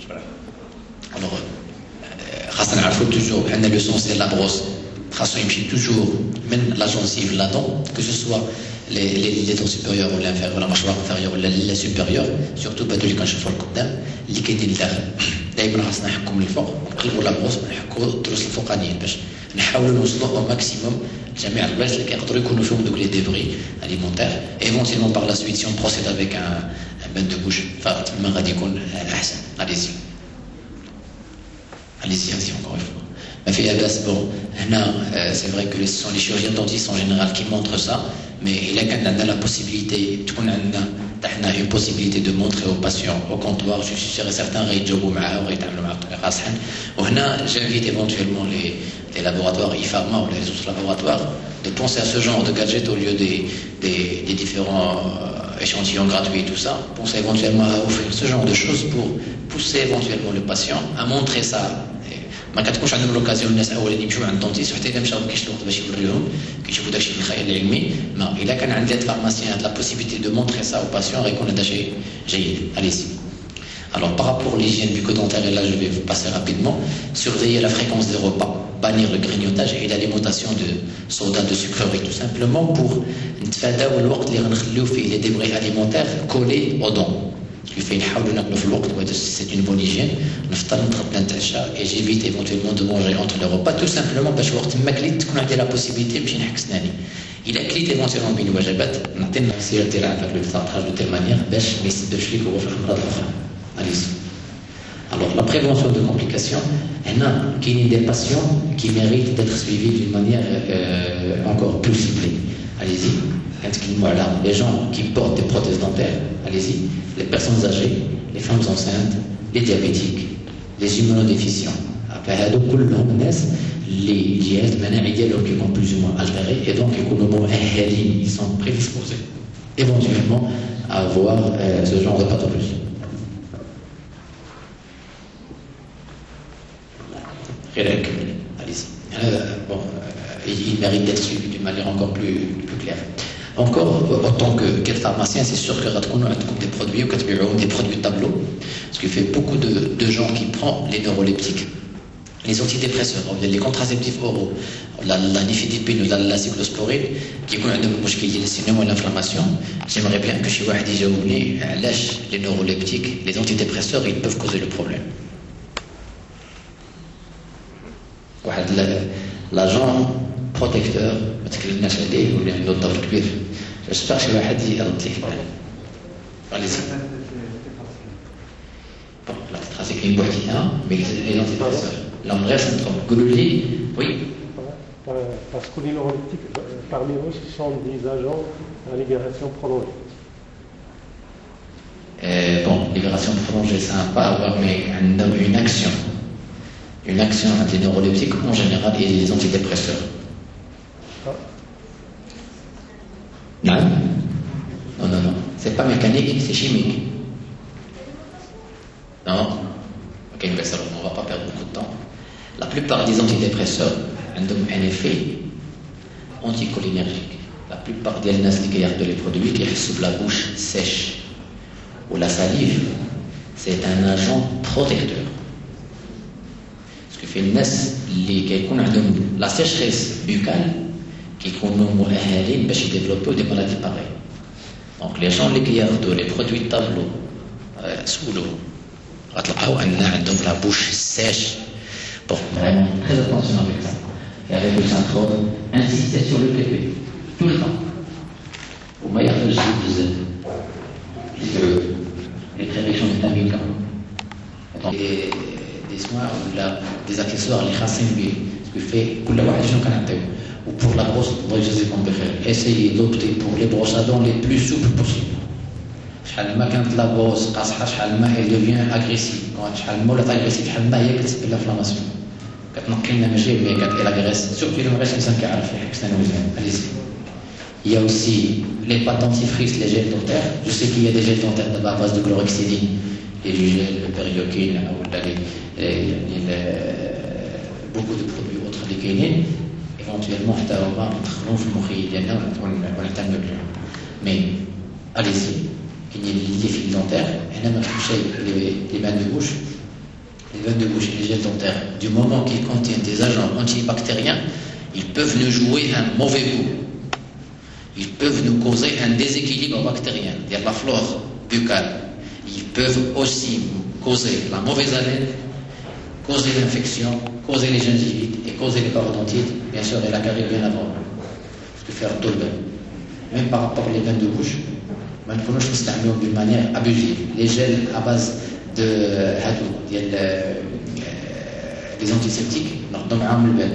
Alors, خاصنا نعرفوا toujours ان لو سون سي لا بروس خاصو يمشي toujours من لا جونسيف لا دون que ce soit les dents supérieures ou l'inférieure ولا مشروع inférieur ولا لا supérieure surtout بعد اللي كنشوفوا القدام اللي كاينين لداخل دائما خاصنا نحكوا من الفوق ونقلبوا لا بروس ونحكوا الضروس الفوقانيين باش نحاولوا نوصلوا او ماكسيموم جميع البلايص اللي كيقدروا يكونوا فيهم دوك لي ديبري اليمونتير ايفونسيلمون باغ لا سويت سي اون بروسيد افيك ان بان دو بوش فتما غادي يكون احسن. اليزي allez-y encore une fois. Ma fille bon, c'est vrai que ce sont les chirurgiens dentistes en général qui montrent ça, mais il y a la possibilité, une possibilité de montrer aux patients au comptoir, je suis sûr et certain, j'invite éventuellement les laboratoires IFARMA ou les autres laboratoires de penser à ce genre de gadget au lieu des différents échantillons gratuits et tout ça, pensez éventuellement à offrir ce genre de choses pour pousser éventuellement le patient à montrer ça. ما كتكونش عندهم لوكازيون الناس اولين يمشيو عند الدونتيست حتى اذا مشاو كاينش الوقت باش يوريوهم كيشوفوا داكشي في الخيال العلمي. ما الا كان عندي هاد الفارماسيان هاد لا بوسيبيليتي دو مونتري سا او باسيون غيكون هذا شيء جيد. Allez-y. Alors par rapport à l'hygiène bucco-dentaire, et là je vais vous passer rapidement, surveiller la fréquence des repas, bannir le grignotage et l'alimentation de soda, de sucreries, tout simplement pour نتفاداو الوقت اللي غنخليو فيه les débris alimentaires collés aux dents. كيف نحاولوا ناكلوا في الوقت وهذا سي اون بون هيجين نفطر نتغدى نتعشى اي جيفيت ايفونتويلمون دو مونجي اونتر لي روبا تو سامبلومون باش وقت ما كليت تكون عندي لا بوسيبيليتي باش نحك سناني. الا كليت ايفونتويلمون بين الوجبات نعطي النصيحه ديالها فهاد لو فطاطاج دو تيل مانيير باش ما يسببش ليك هو في الامراض الاخرى. اليس. Alors la prévention de complications, il y a des patients qui méritent d'être suivis d'une manière encore plus ciblée. Allez-y. Les gens qui portent des prothèses dentaires, allez-y, les personnes âgées, les femmes enceintes, les diabétiques, les immunodéficients. Après, les diètes qui sont plus ou moins altérées et donc ils sont prédisposés éventuellement à avoir ce genre de pathologie. Allez-y. Bon, il mérite d'être suivi d'une manière encore plus claire. Encore, en tant que pharmacien, c'est sûr que vous avez des produits ou des produits de tableau. Parce qu'il fait beaucoup de gens qui prennent les neuroleptiques, les antidépresseurs, les contraceptifs oraux, la nifedipine ou la cyclosporine, qui ont un sinon l'inflammation. J'aimerais bien que chez vous, les neuroleptiques, les antidépresseurs, ils peuvent causer le problème. L'agent protecteur, j'espère que واحد يرد ليه البال. Allez-y. Bon, la tétracycline بوحدها, mais les antidépresseurs. L'engrais syndrome. قولوا لي, oui. Parce que les neuroleptiques, parmi eux, ce sont des agents à libération prolongée. Bon, libération prolongée, ça n'a pas à voir, mais une action. Une action des neuroleptiques en général et des antidépresseurs. Non, non, c'est pas mécanique, c'est chimique. Non, ok, on va pas perdre beaucoup de temps. La plupart des antidépresseurs ont un effet anticholinergique. La plupart des gens qui regardent les produits qui restent la bouche sèche ou la salive, c'est un agent protecteur. Ce que fait la sécheresse buccale qui sont développer des maladies pareilles. Donc les gens qui regardent les produits de tableau sous l'eau, ont la bouche sèche. Bon, vraiment, très attention avec ça. Et avec le syndrome, insistez sur le PP, tout le temps. Au meilleur de puisque les prédictions est un médicament. Des soins ou des accessoires, les racines, ce que fait pour la voiture ou pour la brosse, essayez d'opter pour les brosses à dents les plus souples possibles. Quand la brosse elle devient agressive. Quand elle est agressive, c'est l'inflammation. Quand elle agresse, surtout le reste, allez-y. Il y a aussi les pâtes dentifrices, les gels dentaires. Je sais qu'il y a des gels dentaires à base de chlorhexidine, et du gel, le périokine, beaucoup de produits autres des kénines. Éventuellement, mais allez-y, il y a les fils dentaires, les bains de bouche, les veines de bouche et les gels dentaires, du moment qu'ils contiennent des agents antibactériens, ils peuvent nous jouer un mauvais goût. Ils peuvent nous causer un déséquilibre bactérien, c'est-à-dire la flore buccale. Ils peuvent aussi causer la mauvaise haleine, causer l'infection, causer les gingivites et causer les parodontites, bien sûr, et la carie bien avant. Je peux faire tout le bain. Même par rapport aux veines de bouche, ما نكونوش نستعملوهم d'une manière abusive. Les gels à base de des antiseptiques, ناخذوا معاهم البال.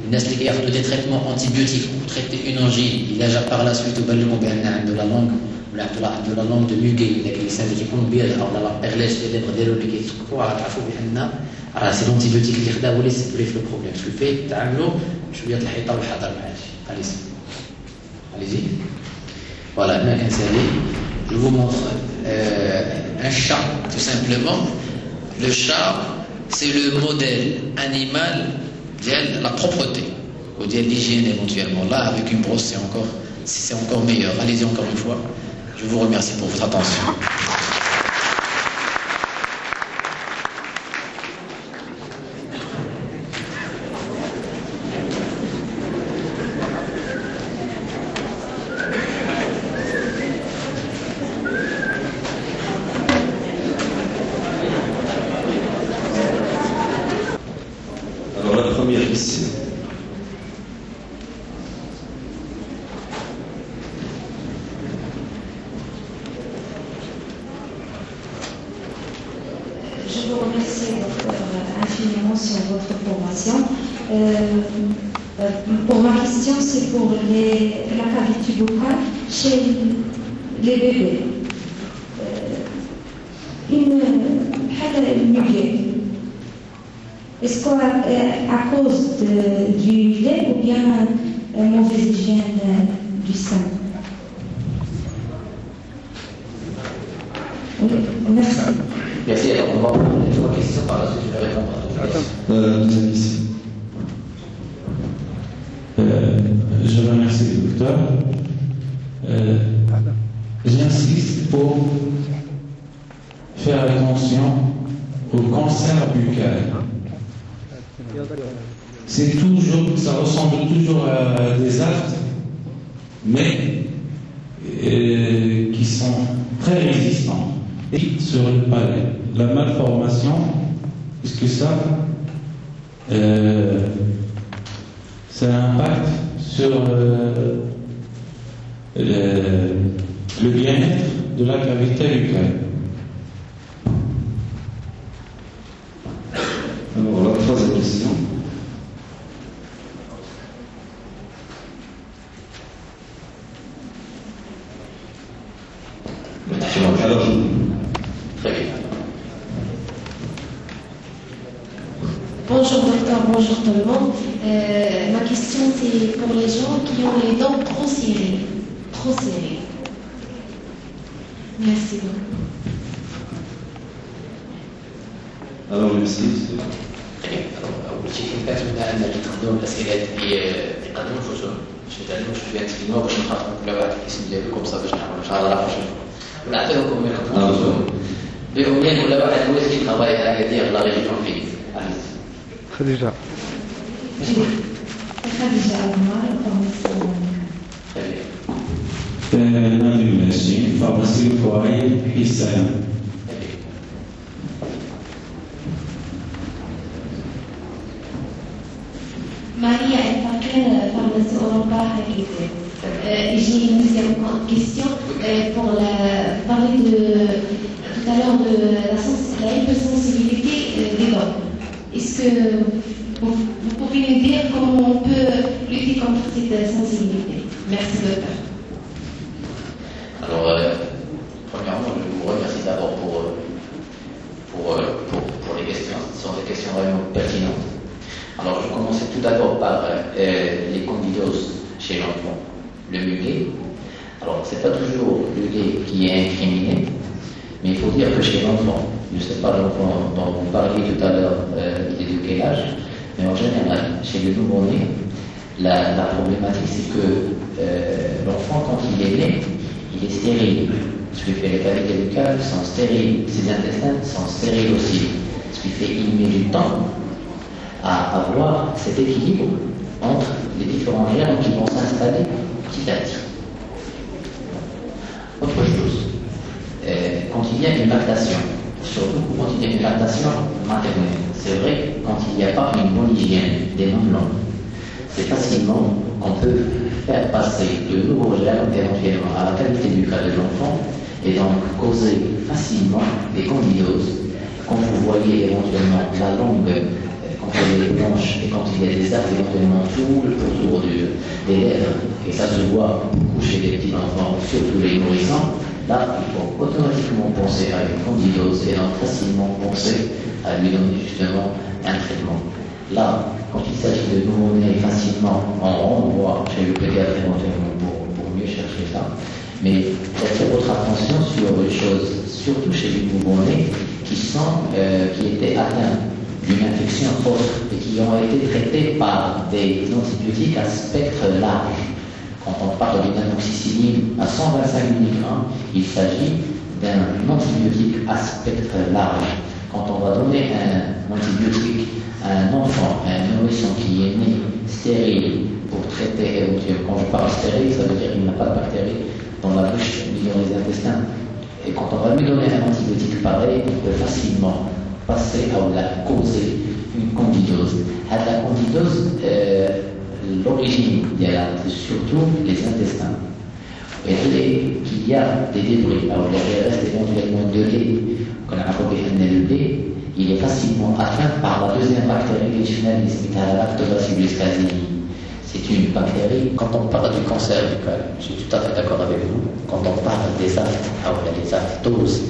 الناس اللي كياخذوا des traitements antibiotiques pour traiter une angine, il a par la suite وبان لهم بان عنده la langue ولا عنده la langue de muguet, لكن اللسان اللي كيكون بيض او لا بيرلاج ديال اللي ديالو اللي كيتسكفوا راه تعرفوا بان راه سي لونتيبيوتيك اللي خدا هو اللي سبري في البروبليم. شو فيه تعاملوا شويه الحيطه والحذر معاه. Allez-y. Voilà, je vous montre un chat, tout simplement. Le chat, c'est le modèle animal de la propreté, ou de l'hygiène éventuellement. Là, avec une brosse, c'est encore meilleur. Allez-y encore une fois. Je vous remercie pour votre attention. Je vous remercie infiniment sur votre formation. Pour ma question, c'est pour la cavité buccale chez les bébés. Une muguet. Est-ce qu'à cause du lait ou bien mauvaise hygiène du sein? Oui, merci. Merci. Alors, on va prendre les 3 questions par la suite. Je vais répondre à toutes les questions. Je remercie le docteur. J'insiste pour faire attention au cancer buccal. C'est toujours, ça ressemble toujours à des actes, mais qui sont très résistants. Et sur le palais, la malformation, puisque ça impacte sur le bien-être de la cavité buccale. Alors, la troisième question. Alors, très bien. Bonjour docteur, bonjour tout le monde. Ma question c'est pour les gens qui ont les dents trop serrées. Merci beaucoup. alors merci. Très bien. Alors, أول شيء كيفاش بدنا نستخدموا الأسئلة اللي يقدموا الفصول. شوية تكلموا باش نخاطبوا كل واحد الاسم ديالكم صافي باش نعرفوا إن شاء الله نعرفوا شنو. ونعطيوكم الفصول. بأمنية كل واحد هو اللي travaille à dire la région fixe. Khadija. Khadija Almar, Très bien. نادي الماشي فارماسي فؤاد حسان. Maria est partenaire pharmacie Europa Hackité. J'ai une deuxième question pour parler tout à l'heure de la hypersensibilité des dents. Est-ce que vous pouvez nous dire comment on peut lutter contre cette sensibilité? Merci docteur. Alors, premièrement, je vous remercie d'abord pour les questions. Ce sont des questions vraiment pertinentes. Alors, je commençais tout d'abord par les candidoses chez l'enfant, le muguet. Alors, ce n'est pas toujours le muguet qui est incriminé, mais il faut dire que chez l'enfant, je ne sais pas l'enfant dont vous parliez tout à l'heure, il est de quel âge, mais en général, chez le nouveau-né, la problématique, c'est que l'enfant, quand il est né, il est stérile. Ce qui fait les cavités buccales sont stériles, ses intestins sont stériles aussi. Ce qui fait qu'il met du temps à avoir cet équilibre entre les différents germes qui vont s'installer petit à petit. Autre chose, quand il y a une lactation, surtout quand il y a une lactation maternelle, c'est vrai quand il n'y a pas une bonne hygiène des mains blanches, c'est facilement qu'on peut faire passer de nouveaux germes éventuellement à la qualité du cas de l'enfant et donc causer facilement des candidoses. Quand vous voyez éventuellement la langue, quand elle est blanche et quand il y a des actes éventuellement tout autour des lèvres, et ça se voit beaucoup chez les petits enfants, surtout les nourrissants, là il faut automatiquement penser à une candidose et donc facilement penser à lui donner justement un traitement. Là, quand il s'agit de nouveau-nés, facilement on renvoie chez le pédiatre éventuellement pour mieux chercher ça. Mais j'attire votre attention sur une chose, surtout chez les nouveau-nés qui étaient atteints d'une infection autre et qui ont été traités par des antibiotiques à spectre large. Quand on parle d'une amoxicilline à 125 mg, il s'agit d'un antibiotique à spectre large. Quand on va donner un antibiotique à un enfant, à un nourrisson qui est né stérile pour traiter éventuellement, quand je parle stérile, ça veut dire qu'il n'a pas de bactéries dans la bouche ni dans les intestins. Et quand on va lui donner un antibiotique pareil, il peut facilement passer à la causer une candidose. À la candidose, l'origine, il y a surtout les intestins. Et qu'il y a des débris, alors il reste éventuellement de lait, qu'on a appelé un lait, il est facilement atteint par la deuxième bactérie qui est la Lactobacillus casei. C'est une bactérie. Quand on parle du cancer buccal, je suis tout à fait d'accord avec vous. Quand on parle des aftes, des aftoses,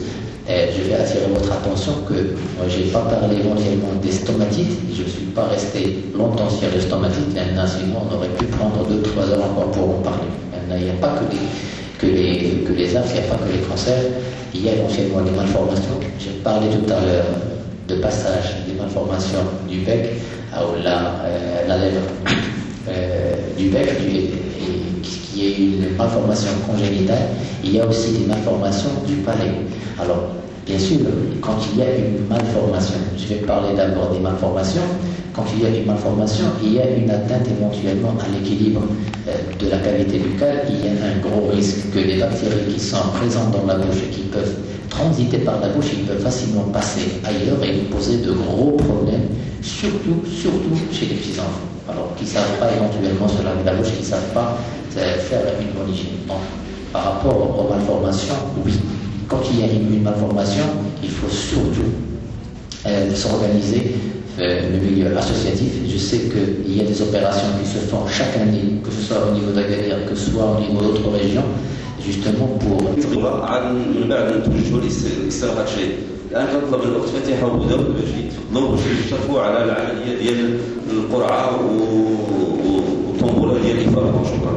je vais attirer votre attention que moi je n'ai pas parlé éventuellement des stomatites. Je ne suis pas resté longtemps sur les stomatites. Sinon on aurait pu prendre 2-3 heures encore pour en parler. Il n'y a pas que les aftes, il n'y a pas que les cancers. Il y a éventuellement des malformations. J'ai parlé tout à l'heure de passage des malformations du bec à la lèvre. Du bec, qui est une malformation congénitale, il y a aussi des malformations du palais. Alors, bien sûr, quand il y a une malformation, je vais parler d'abord des malformations, quand il y a une malformation, il y a une atteinte éventuellement à l'équilibre de la cavité buccale, il y a un gros risque que les bactéries qui sont présentes dans la bouche et qui peuvent transiter par la bouche, ils peuvent facilement passer ailleurs et nous poser de gros problèmes, surtout chez les petits-enfants. Alors, qui ne savent pas éventuellement se laver la bouche, qui ne savent pas faire une bonne hygiène. Donc, par rapport aux malformations, oui. Quand il y a une malformation, il faut surtout s'organiser le milieu associatif. Je sais qu'il y a des opérations qui se font chaque année, que ce soit au niveau d'Agadir, que ce soit au niveau d'autres régions, justement pour... الان كنطلب الاخت فاتحه وهدى باش يتفضلوا باش يشرفوا على العمليه ديال القرعه وطنبوله ديال الافاضه. شكرا.